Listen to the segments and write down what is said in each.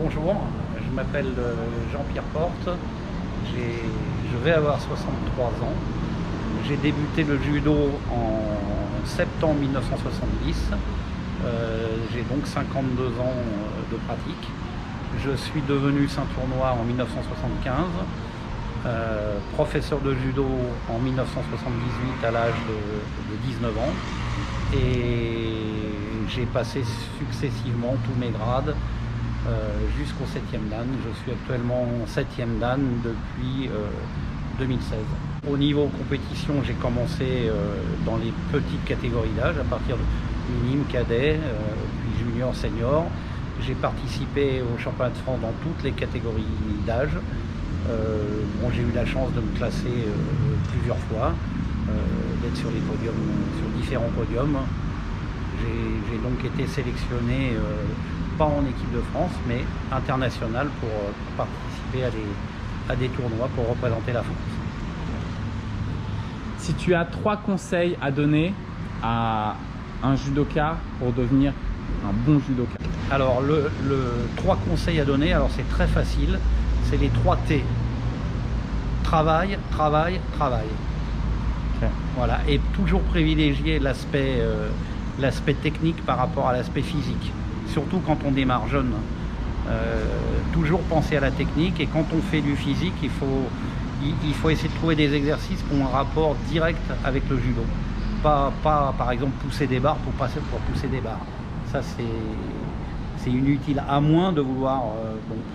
Bonjour, je m'appelle Jean-Pierre Porte, je vais avoir 63 ans. J'ai débuté le judo en septembre 1970, j'ai donc 52 ans de pratique. Je suis devenu ceinture noire en 1975, professeur de judo en 1978 à l'âge de 19 ans et j'ai passé successivement tous mes grades jusqu'au 7e dan. Je suis actuellement 7e dan depuis 2016. Au niveau compétition, j'ai commencé dans les petites catégories d'âge, à partir de minime, cadet, puis junior, senior. J'ai participé au championnat de France dans toutes les catégories d'âge. J'ai eu la chance de me classer plusieurs fois, d'être sur les podiums, sur différents podiums. J'ai donc été sélectionné, pas en équipe de France, mais international pour participer à des tournois pour représenter la France. Si tu as 3 conseils à donner à un judoka pour devenir un bon judoka. Alors, 3 conseils à donner, alors c'est très facile, c'est les 3 T. Travail, travail, travail. Okay. Voilà, et toujours privilégier l'aspect technique par rapport à l'aspect physique, surtout quand on démarre jeune. Toujours penser à la technique, et quand on fait du physique, il faut essayer de trouver des exercices qui ont un rapport direct avec le judo. Pas par exemple pousser des barres pour pousser des barres. Ça c'est inutile, à moins de vouloir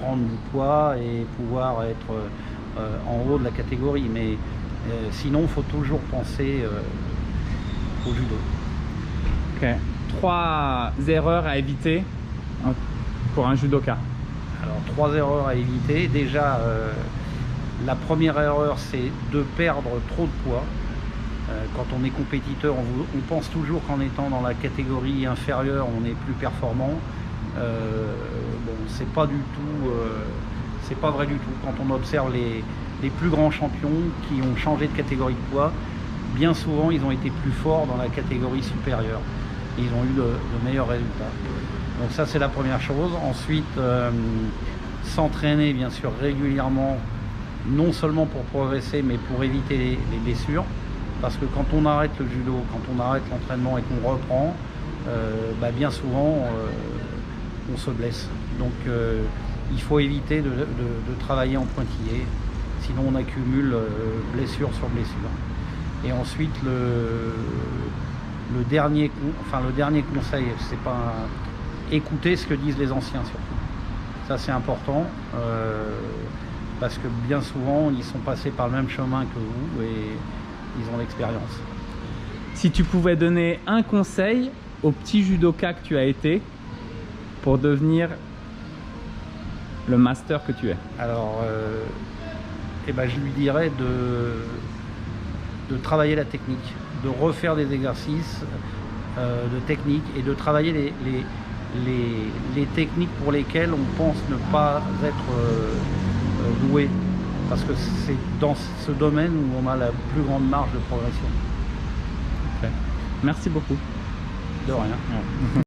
prendre du poids et pouvoir être en haut de la catégorie. Mais sinon, il faut toujours penser au judo. Ok. 3 erreurs à éviter pour un judoka. Alors 3 erreurs à éviter. Déjà, la première erreur, c'est de perdre trop de poids. Quand on est compétiteur, on pense toujours qu'en étant dans la catégorie inférieure, on est plus performant. C'est pas du tout, c'est pas vrai du tout. Quand on observe les plus grands champions qui ont changé de catégorie de poids, bien souvent ils ont été plus forts dans la catégorie supérieure. Ils ont eu de meilleurs résultats. Donc ça, c'est la première chose. Ensuite, s'entraîner bien sûr régulièrement, non seulement pour progresser, mais pour éviter les blessures. Parce que quand on arrête le judo, quand on arrête l'entraînement et qu'on reprend, bien souvent on se blesse. Donc il faut éviter de travailler en pointillé, sinon on accumule blessure sur blessure. Et ensuite le dernier conseil, c'est pas écouter ce que disent les anciens surtout. Ça c'est important, parce que bien souvent ils sont passés par le même chemin que vous et ils ont l'expérience. Si tu pouvais donner un conseil au petit judoka que tu as été pour devenir le master que tu es. Alors, je lui dirais de travailler la technique, de refaire des exercices de technique et de travailler les techniques pour lesquelles on pense ne pas être doué. Parce que c'est dans ce domaine où on a la plus grande marge de progression. Okay. Merci beaucoup. De rien.